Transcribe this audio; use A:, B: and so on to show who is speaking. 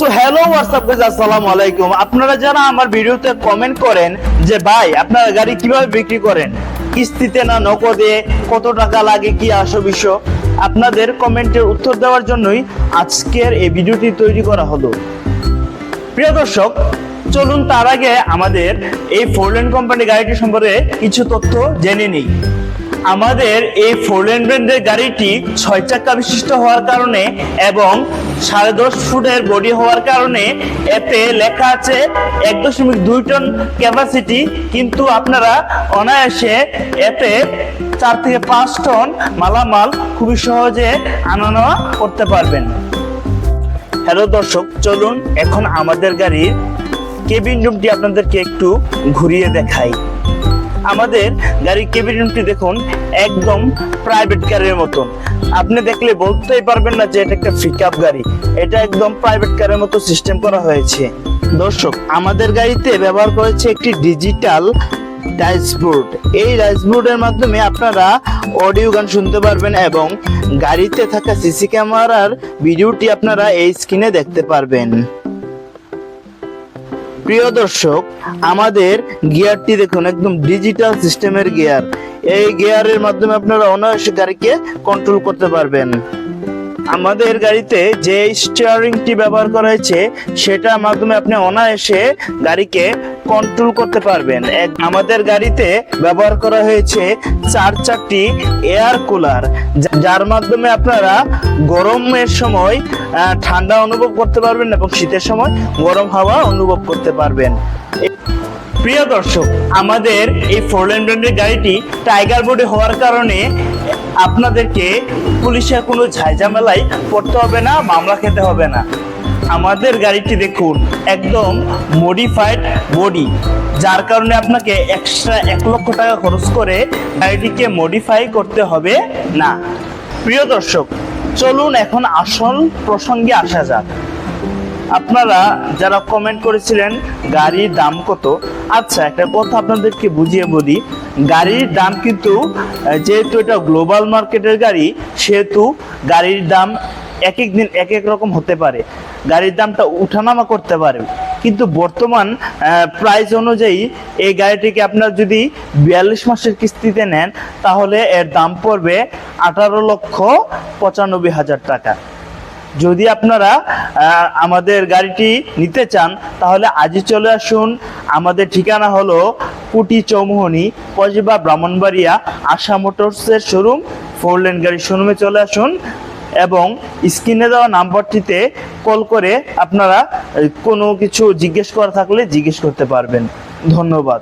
A: So hello WhatsApp guys, আসসালামু আলাইকুম। আপনারা যারা আমার ভিডিওতে কমেন্ট করেন যে ভাই আপনারা গাড়ি কিভাবে বিক্রি করেন, কিস্তিতে না নগদে, কত টাকা লাগে, কি আসো বিষয়, আপনাদের কমেন্টের উত্তর দেওয়ার জন্যই আজকের এই ভিডিওটি তৈরি করা হলো। প্রিয় দর্শক, চলুন তার আগে আমাদের এই ফোরলেন কোম্পানি গাড়িটি সম্পর্কে কিছু তথ্য জেনে নিই। আমাদের এই ফোরলেন ব্র্যান্ডের গাড়িটি 6 চাকা বিশিষ্ট হওয়ার কারণে এবং 10.5 ফুটের বডি হওয়ার কারণে এতে লেখা আছে 1.2 টন ক্যাপাসিটি, কিন্তু আপনারা অনায়াসে এতে 4 থেকে 5 টন মালামাল খুবই সহজে আনা নেওয়া করতে পারবেন। হ্যালো দর্শক, চলুন এখন আমাদের গাড়ির কেবিন রুমটি আপনাদেরকে একটু ঘুরিয়ে দেখাই। আমাদের গাড়ির কেবিন রুমটি দেখুন, একদম প্রাইভেট কারের মতন। আপনি দেখলে বলতেই পারবেন না যে এটা একটা পিকআপ গাড়ি, এটা একদম প্রাইভেট কারের মতো সিস্টেম করা হয়েছে। দর্শক, আমাদের গাড়িতে ব্যবহার করেছে একটি ডিজিটাল ড্যাশবোর্ড। এই ড্যাশবোর্ডের মাধ্যমে আপনারা অডিও গান শুনতে পারবেন এবং গাড়িতে থাকা সিসি ক্যামেরার ভিডিওটি আপনারা এই স্ক্রিনে দেখতে পারবেন। প্রিয় দর্শক, আমাদের গিয়ারটি দেখুন, একদম ডিজিটাল সিস্টেমের গিয়ার। এই গিয়ারের মাধ্যমে আপনারা অনায়াসে গাড়িকে কন্ট্রোল করতে পারবেন। আমাদের গাড়িতে যে স্টিয়ারিংটি ব্যবহার করা হয়েছে সেটার মাধ্যমে আপনি অনায়াসে গাড়িকে কন্ট্রোল করতে পারবেন। আমাদের গাড়িতে ব্যবহার করা হয়েছে 4টি এয়ার কুলার, যার মাধ্যমে আপনারা গরমের সময় ঠান্ডা অনুভব করতে পারবেন এবং শীতের সময় গরম হাওয়া অনুভব করতে পারবেন। প্রিয় দর্শক, আমাদের এই ফোরলেন ব্র্যান্ডের গাড়িটি টাইগার বডি হওয়ার কারণে আপনাদেরকে পুলিশের কোনো ঝামেলায় পড়তে হবে না, মামলা খেতে হবে না। আমাদের গাড়িটি দেখুন, একদম মডিফাইড বডি, যার কারণে আপনাকে এক্সট্রা 1 লক্ষ টাকা খরচ করে গাড়িটিকে মডিফাই করতে হবে না। প্রিয় দর্শক, চলুন এখন আসল প্রসঙ্গে আসা যাক। আপনারা যারা কমেন্ট করেছিলেন গাড়ির দাম কত, আচ্ছা একটা কথা আপনাদেরকে বুঝিয়ে বলি। গাড়ির দাম কিন্তু, যেহেতু এটা গ্লোবাল মার্কেটের গাড়ি, সেহেতু গাড়ির দাম এক এক দিন এক এক রকম হতে পারে, গাড়ির দামটা উঠানামা করতে পারে। কিন্তু বর্তমান প্রাইস অনুযায়ী এই গাড়িটিকে আপনারা যদি 42 মাসের কিস্তিতে নেন তাহলে এর দাম পড়বে 18,95,000 টাকা। যদি আপনারা আমাদের গাড়িটি নিতে চান তাহলে আজই চলে আসুন। আমাদের ঠিকানা হলো কুটি চৌমুহনী, পজিবা, ব্রাহ্মণবাড়িয়া, আশা মোটরসের শোরুম, ফোরলেন গাড়ির শোরুমে চলে আসুন এবং স্ক্রিনে দেওয়া নাম্বারটিতে কল করে আপনারা কোনো কিছু জিজ্ঞেস করা থাকলে জিজ্ঞেস করতে পারবেন। ধন্যবাদ।